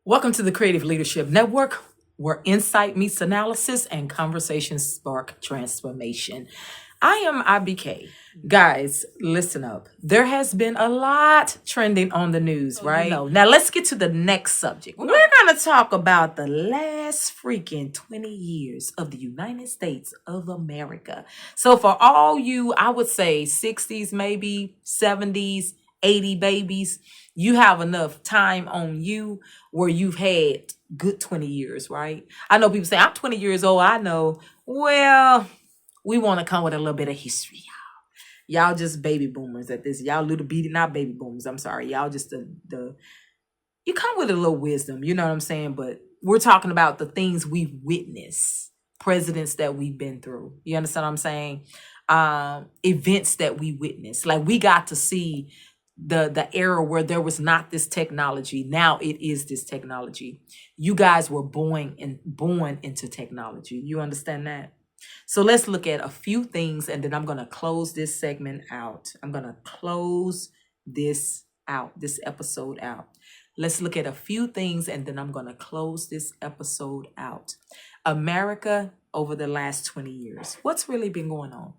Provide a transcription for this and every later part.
Welcome to the Creative Leadership Network, where insight meets analysis and conversations spark transformation. I am IBK. Guys, listen up. There has been a lot trending on the news, right? Now let's get to the next subject. We're going to talk about the last freaking 20 years of the United States of America. So for all you, I would say 60s, maybe 70s, 80 babies, you have enough time on you where you've had good 20 years, right? I know people say, I'm 20 years old. I know. Well, we want to come with a little bit of history, y'all. Y'all just baby boomers at this. Y'all little beady, not baby boomers. I'm sorry. Y'all just the you come with a little wisdom, you know what I'm saying? But we're talking about the things we've witnessed, presidents that we've been through. You understand what I'm saying? Events that we witnessed. Like we got to see the era where there was not this technology. Now it is this technology. You guys were born into technology. You understand that? So let's look at a few things and then I'm going to close this segment out. I'm going to close this episode out. Let's look at a few things and then I'm going to close this episode out. America over the last 20 years. What's really been going on?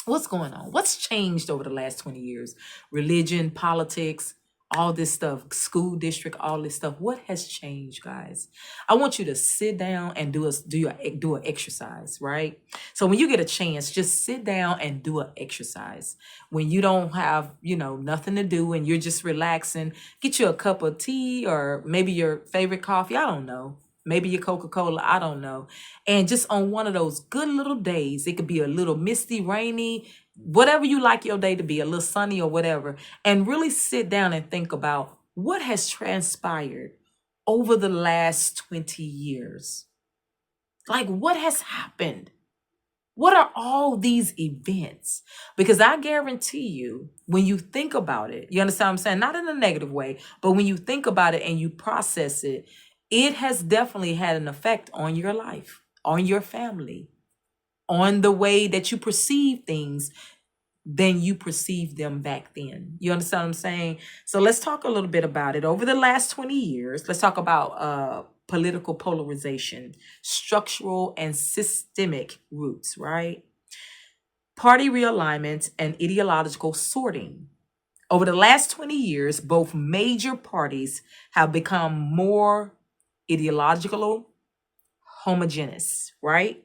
What's going on? What's changed over the last 20 years? Religion, politics, all this stuff, school district, all this stuff. What has changed, guys? I want you to sit down and do an exercise, right? So when you get a chance, just sit down and do an exercise. When you don't have, nothing to do and you're just relaxing, get you a cup of tea or maybe your favorite coffee. I don't know. Maybe your Coca-Cola, I don't know. And just on one of those good little days, it could be a little misty, rainy, whatever you like your day to be, a little sunny or whatever, and really sit down and think about what has transpired over the last 20 years. Like what has happened? What are all these events? Because I guarantee you, when you think about it, you understand what I'm saying? Not in a negative way, but when you think about it and you process it, it has definitely had an effect on your life, on your family, on the way that you perceive things than you perceived them back then. You understand what I'm saying? So let's talk a little bit about it. Over the last 20 years, let's talk about political polarization, structural and systemic roots, right? Party realignment and ideological sorting. Over the last 20 years, both major parties have become more ideological homogeneous, right?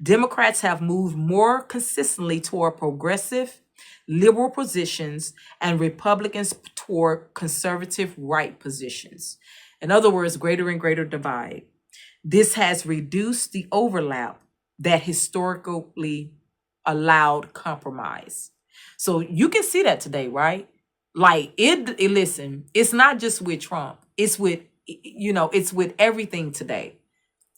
Democrats have moved more consistently toward progressive liberal positions and Republicans toward conservative right positions. In other words, greater and greater divide. This has reduced the overlap that historically allowed compromise. So you can see that today, right? Like listen, it's not just with Trump. It's with it's with everything today.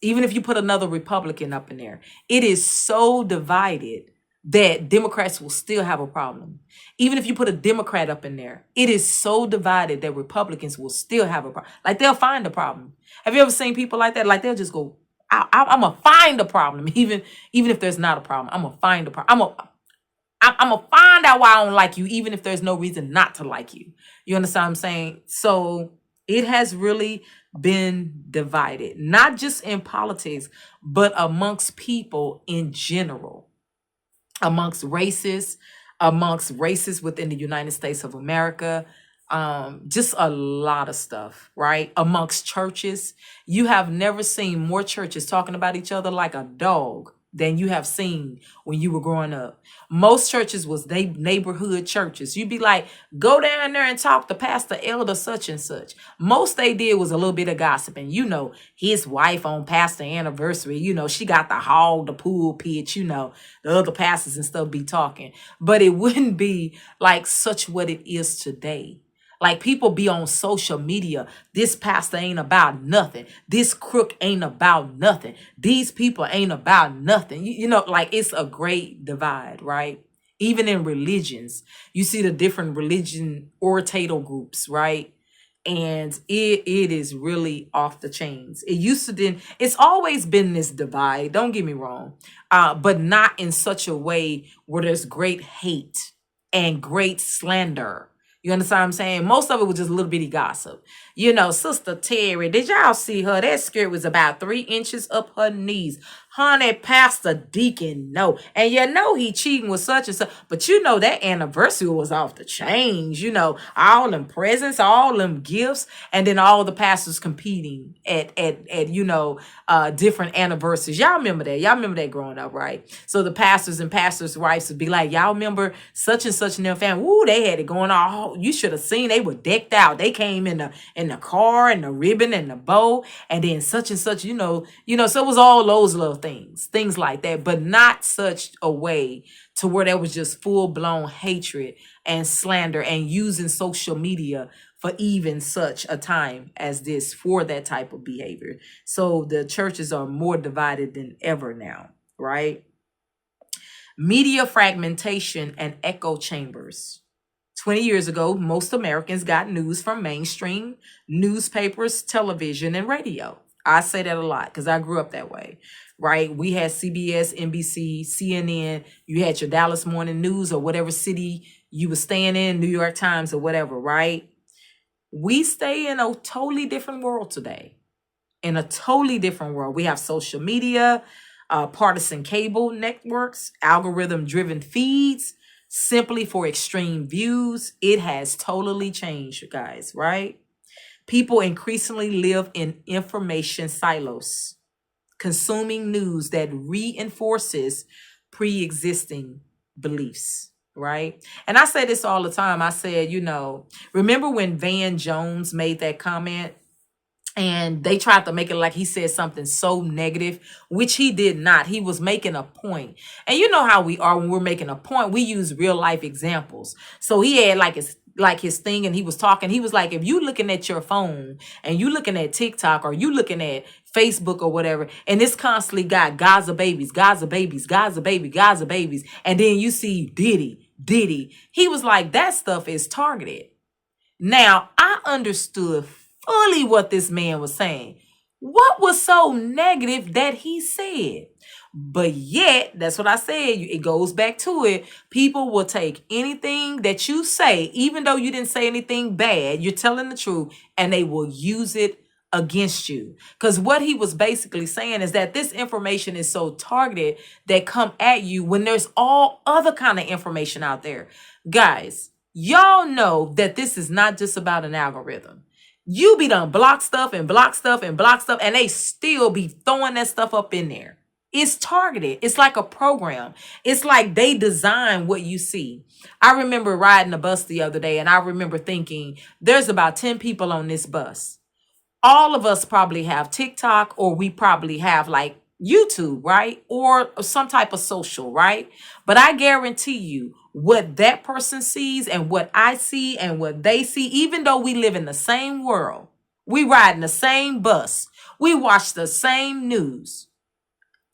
Even if you put another Republican up in there, it is so divided that Democrats will still have a problem. Even if you put a Democrat up in there, it is so divided that Republicans will still have a problem. Like they'll find a problem. Have you ever seen people like that? Like they'll just go, I'm gonna find a problem, even if there's not a problem. I'm gonna find a problem. I'm gonna find out why I don't like you, even if there's no reason not to like you. You understand what I'm saying? So it has really been divided, not just in politics, but amongst people in general, amongst races within the United States of America, just a lot of stuff, right? Amongst churches, you have never seen more churches talking about each other like a dog than you have seen when you were growing up. Most churches was neighborhood churches. You'd be like, go down there and talk to Pastor Elder such and such. Most they did was a little bit of gossiping. His wife on pastor anniversary, she got the hog, the pool pitch, the other pastors and stuff be talking. But it wouldn't be like such what it is today. Like people be on social media. This pastor ain't about nothing. This crook ain't about nothing. These people ain't about nothing. Like it's a great divide, right? Even in religions, you see the different religion oratorial groups, right? And it is really off the chains. It's always been this divide. Don't get me wrong. But not in such a way where there's great hate and great slander. You understand what I'm saying? Most of it was just a little bitty gossip. Sister Terry, did y'all see her? That skirt was about 3 inches up her knees. Honey, Pastor Deacon, no. And he cheating with such and such. But that anniversary was off the chains. All them presents, all them gifts, and then all the pastors competing at different anniversaries. Y'all remember that? Y'all remember that growing up, right? So the pastors and pastors' wives would be like, y'all remember such and such in their family? Woo, they had it going on. Oh, you should have seen. They were decked out. They came in the car and the ribbon and the bow, and then such and such. So it was all those little things like that, but not such a way to where there was just full blown hatred and slander and using social media for even such a time as this for that type of behavior. So the churches are more divided than ever now, right? Media fragmentation and echo chambers. 20 years ago, most Americans got news from mainstream newspapers, television, and radio. I say that a lot because I grew up that way, right? We had CBS, NBC, CNN. You had your Dallas Morning News or whatever city you were staying in, New York Times or whatever, right? We stay in a totally different world today. In a totally different world. We have social media, partisan cable networks, algorithm-driven feeds, simply for extreme views. It has totally changed, you guys, right? People increasingly live in information silos, consuming news that reinforces pre-existing beliefs, right? And I say this all the time. I said, remember when Van Jones made that comment? And they tried to make it like he said something so negative, which he did not. He was making a point. And you know how we are when we're making a point. We use real life examples. So he had his thing, and he was talking. He was like, if you looking at your phone and you looking at TikTok or you looking at Facebook or whatever, and it's constantly got Gaza babies, Gaza babies, Gaza baby, Gaza babies, and then you see Diddy. He was like, that stuff is targeted. Now, I understood fully what this man was saying. What was so negative that he said? But yet, that's what I said. It goes back to it. People will take anything that you say, even though you didn't say anything bad, you're telling the truth, and they will use it against you. Because what he was basically saying is that this information is so targeted that come at you when there's all other kind of information out there. Guys, y'all know that this is not just about an algorithm. You be done block stuff and block stuff and block stuff, and they still be throwing that stuff up in there. It's targeted. It's like a program. It's like they design what you see. I remember riding a bus the other day, and I remember thinking, there's about 10 people on this bus. All of us probably have TikTok, or we probably have like YouTube, right? Or some type of social, right? But I guarantee you, what that person sees and what I see and what they see, even though we live in the same world, we ride in the same bus, we watch the same news,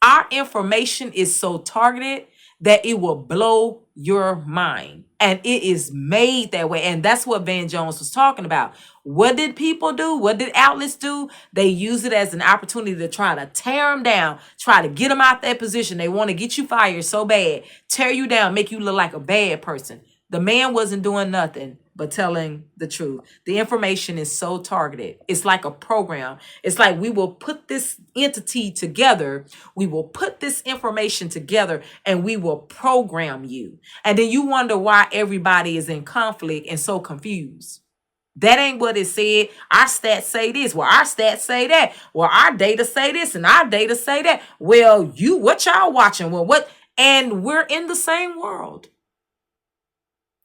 our information is so targeted that it will blow your mind. And it is made that way. And that's what Van Jones was talking about. What did people do? What did outlets do? They use it as an opportunity to try to tear them down, try to get them out that position. They want to get you fired so bad, tear you down, make you look like a bad person. The man wasn't doing nothing but telling the truth. The information is so targeted. It's like a program. It's like we will put this entity together. We will put this information together and we will program you. And then you wonder why everybody is in conflict and so confused. That ain't what it said. Our stats say this. Well, our stats say that. Well, our data say this and our data say that. Well, what y'all watching? Well, what? And we're in the same world.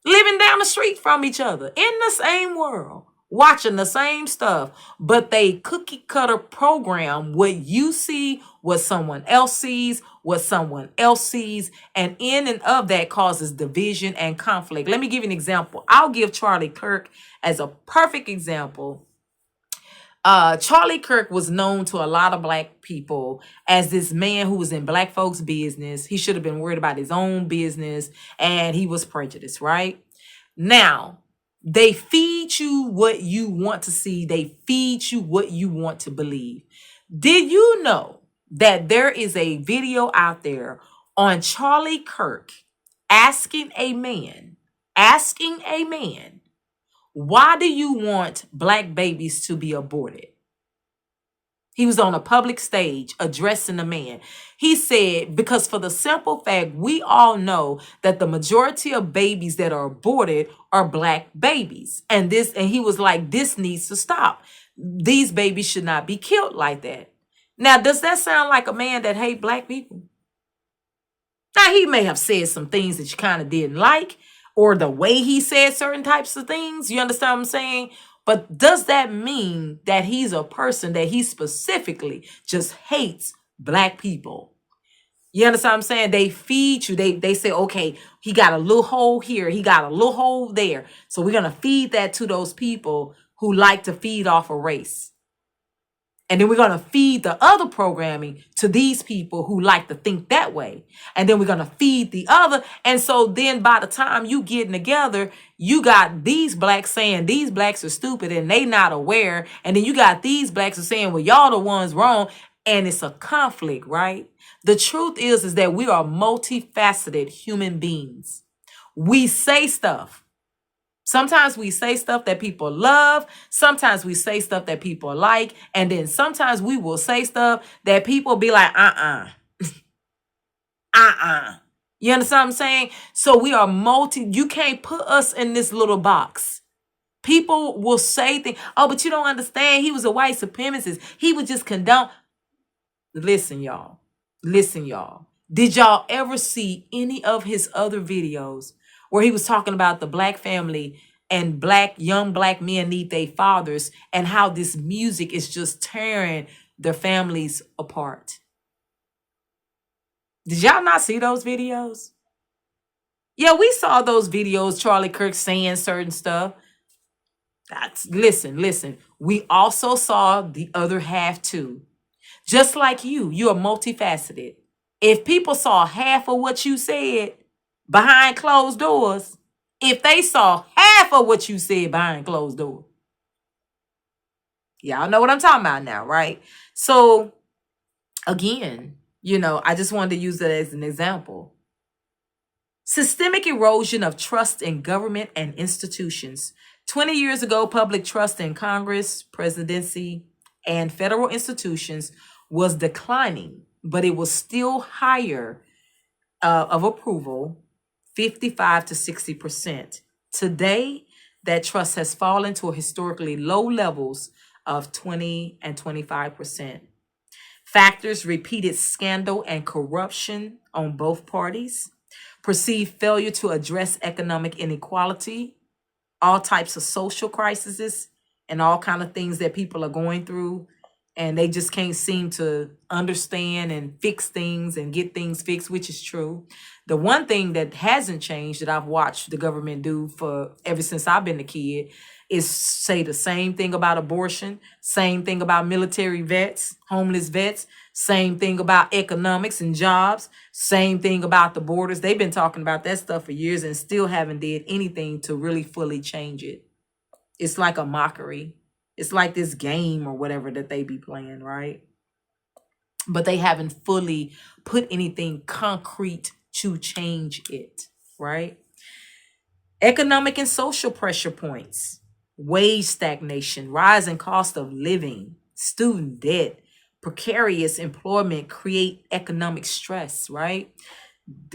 Living down the street from each other in the same world, watching the same stuff, but they cookie cutter program what you see, what someone else sees, and in and of that causes division and conflict. Let me give you an example. I'll give Charlie Kirk as a perfect example. Charlie Kirk was known to a lot of black people as this man who was in black folks' business. He should have been worried about his own business, and he was prejudiced, right? Now, they feed you what you want to see. They feed you what you want to believe. Did you know that there is a video out there on Charlie Kirk asking a man, Why do you want black babies to be aborted? He was on a public stage addressing the man. He said, because for the simple fact, we all know that the majority of babies that are aborted are black babies. And he was like, this needs to stop. These babies should not be killed like that. Now, does that sound like a man that hate black people? Now, he may have said some things that you kind of didn't like, or the way he said certain types of things. You understand what I'm saying? But does that mean that he's a person that he specifically just hates black people? You understand what I'm saying? They feed you. They say, okay, he got a little hole here. He got a little hole there. So we're going to feed that to those people who like to feed off a race. And then we're going to feed the other programming to these people who like to think that way. And then we're going to feed the other. And so then by the time you getting together, you got these blacks saying these blacks are stupid and they not aware. And then you got these blacks are saying, well, y'all the ones wrong. And it's a conflict, right? The truth is that we are multifaceted human beings. We say stuff. Sometimes we say stuff that people love. Sometimes we say stuff that people like. And then sometimes we will say stuff that people be like, You understand what I'm saying? So we are you can't put us in this little box. People will say things. Oh, but you don't understand. He was a white supremacist. He would just condone. Listen, y'all. Did y'all ever see any of his other videos where he was talking about the black family and young black men need their fathers and how this music is just tearing their families apart? Did y'all not see those videos? Yeah, we saw those videos, Charlie Kirk saying certain stuff. Listen. We also saw the other half too. Just like you are multifaceted. If people saw half of what you said behind closed doors, if they saw half of what you said behind closed doors, y'all know what I'm talking about now, right? So again, I just wanted to use it as an example. Systemic erosion of trust in government and institutions. 20 years ago, public trust in Congress, presidency, and federal institutions was declining, but it was still higher of approval, 55 to 60%. Today, that trust has fallen to historically low levels of 20 and 25%. Factors: repeated scandal and corruption on both parties, perceived failure to address economic inequality, all types of social crises, and all kind of things that people are going through, and they just can't seem to understand and fix things and get things fixed, which is true. The one thing that hasn't changed that I've watched the government do for ever since I've been a kid is say the same thing about abortion, same thing about military vets, homeless vets, same thing about economics and jobs, same thing about the borders. They've been talking about that stuff for years and still haven't did anything to really fully change it. It's like a mockery. It's like this game or whatever that they be playing, right? But they haven't fully put anything concrete to change it, right? Economic and social pressure points, wage stagnation, rising cost of living, student debt, precarious employment create economic stress, right?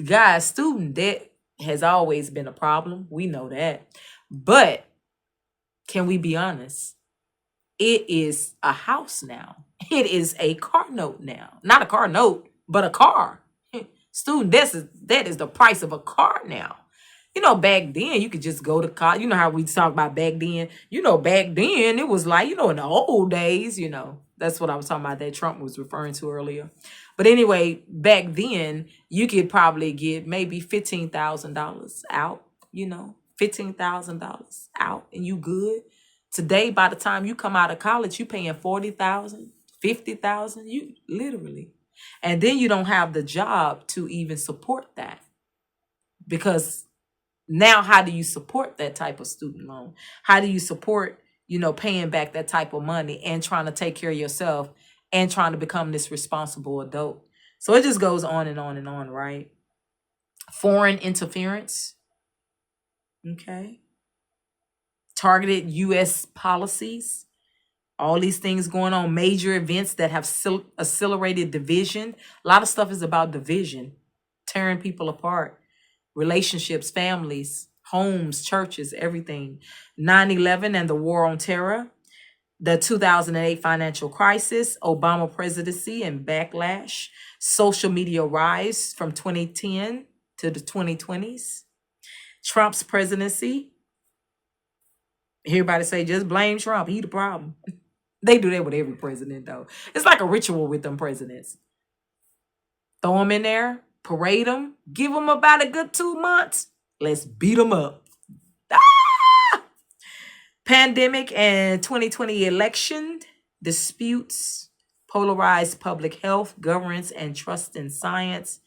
Guys, student debt has always been a problem. We know that. But can we be honest? It is a house now. It is a car note now. Not a car note, but a car. Student debt is the price of a car now. Back then you could just go to college. You know how we talk about back then? Back then it was like, in the old days, that's what I was talking about that Trump was referring to earlier. But anyway, back then you could probably get maybe $15,000 out, $15,000 out and you good. Today, by the time you come out of college, you paying $40,000, $50,000, you literally. And then you don't have the job to even support that. Because now how do you support that type of student loan? How do you support, paying back that type of money and trying to take care of yourself and trying to become this responsible adult? So it just goes on and on and on, right? Foreign interference. Okay. targeted U.S. policies, all these things going on, major events that have accelerated division. A lot of stuff is about division, tearing people apart, relationships, families, homes, churches, everything. 9/11 and the war on terror, the 2008 financial crisis, Obama presidency and backlash, social media rise from 2010 to the 2020s, Trump's presidency. Everybody say just blame Trump, he the problem. They do that with every president though. It's like a ritual with them presidents. Throw them in there, parade them, give them about a good 2 months. Let's beat them up. Ah! Pandemic and 2020 election, disputes, polarized public health, governance, and trust in science.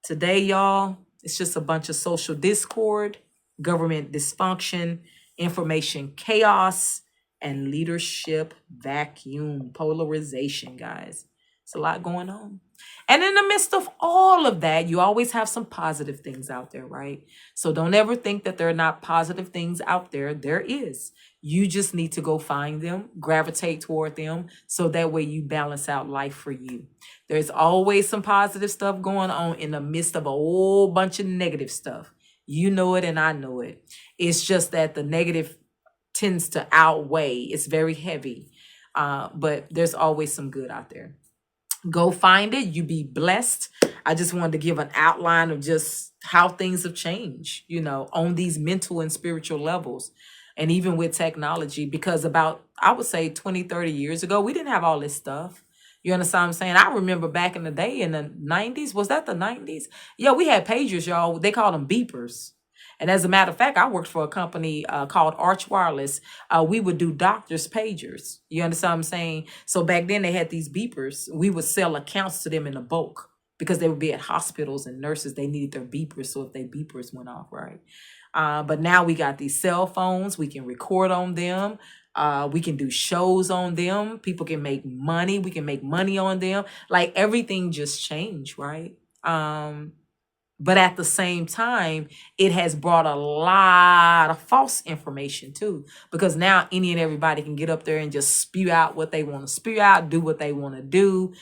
Today, y'all, it's just a bunch of social discord, government dysfunction, information chaos, and leadership vacuum, polarization, guys. It's a lot going on. And in the midst of all of that, you always have some positive things out there, right? So don't ever think that there are not positive things out there. There is. You just need to go find them, gravitate toward them, so that way you balance out life for you. There's always some positive stuff going on in the midst of a whole bunch of negative stuff. You know it and I know it. It's just that the negative tends to outweigh. It's very heavy, but there's always some good out there. Go find it. You be blessed. I just wanted to give an outline of just how things have changed, you know, on these mental and spiritual levels, and even with technology, because about, I would say 20, 30 years ago, we didn't have all this stuff. You understand what I'm saying? I remember back in the day in the 90s, was that the 90s? Yeah, we had pagers, y'all. They called them beepers. And as a matter of fact, I worked for a company called Arch Wireless. We would do doctors' pagers. You understand what I'm saying? So back then they had these beepers. We would sell accounts to them in a bulk because they would be at hospitals and nurses. They needed their beepers. So if their beepers went off, right? But now we got these cell phones. We can record on them. We can do shows on them. People can make money. We can make money on them. Like everything just changed, right? But at the same time, it has brought a lot of false information too, because now any and everybody can get up there and just spew out what they want to spew out, do what they want to do,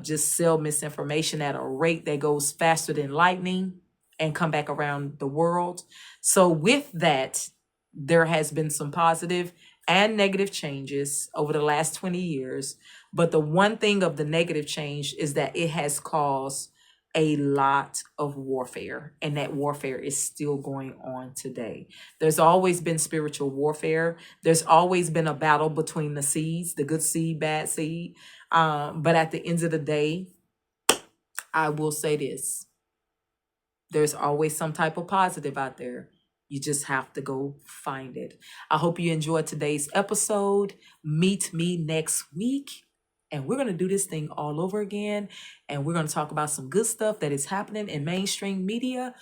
just sell misinformation at a rate that goes faster than lightning and come back around the world. So with that, there has been some positive and negative changes over the last 20 years. But the one thing of the negative change is that it has caused a lot of warfare, and that warfare is still going on today. There's always been spiritual warfare. There's always been a battle between the seeds, the good seed, bad seed. But at the end of the day, I will say this. There's always some type of positive out there. You just have to go find it. I hope you enjoyed today's episode. Meet me next week. And we're going to do this thing all over again. And we're going to talk about some good stuff that is happening in mainstream media.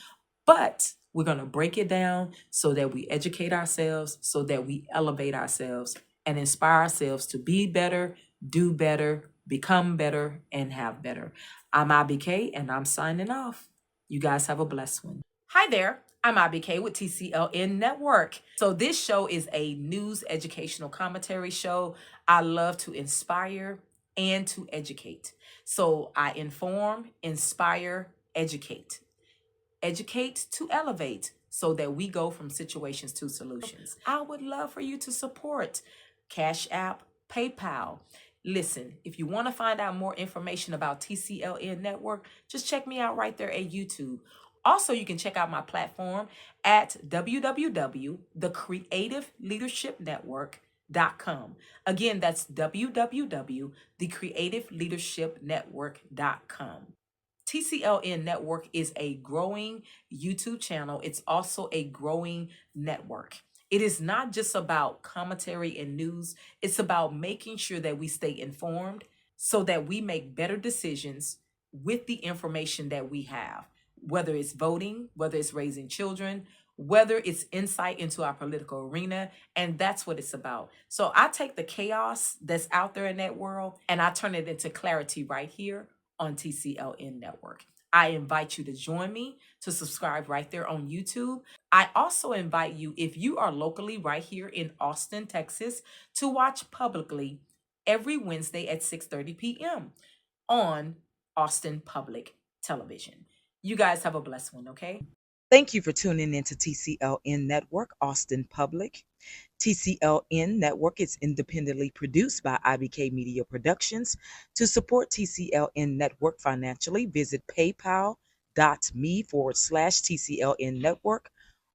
But we're going to break it down so that we educate ourselves, so that we elevate ourselves and inspire ourselves to be better, do better, become better, and have better. I'm IBK, and I'm signing off. You guys have a blessed one. Hi there. I'm IBK with TCLN Network. So this show is a news educational commentary show. I love to inspire and to educate. So I inform, inspire, educate. Educate to elevate so that we go from situations to solutions. I would love for you to support Cash App, PayPal. Listen, if you want to find out more information about TCLN Network, just check me out right there at YouTube. Also, you can check out my platform at www.thecreativeleadershipnetwork.com. Again, that's www.thecreativeleadershipnetwork.com. TCLN Network is a growing YouTube channel. It's also a growing network. It is not just about commentary and news. It's about making sure that we stay informed so that we make better decisions with the information that we have, whether it's voting, whether it's raising children, whether it's insight into our political arena. And that's what it's about. So I take the chaos that's out there in that world and I turn it into clarity right here on TCLN Network. I invite you to join me to subscribe right there on YouTube. I also invite you, if you are locally right here in Austin, Texas, to watch publicly every Wednesday at 6:30 p.m. on Austin Public Television. You guys have a blessed one, okay? Thank you for tuning into TCLN Network, Austin Public. TCLN Network is independently produced by IBK Media Productions. To support TCLN Network financially, visit paypal.me/TCLN Network,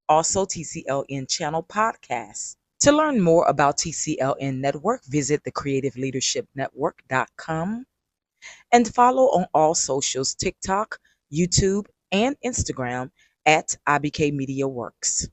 also TCLN Channel Podcast. To learn more about TCLN Network, visit thecreativeleadershipnetwork.com and follow on all socials TikTok, YouTube, and Instagram at IBK Media Works.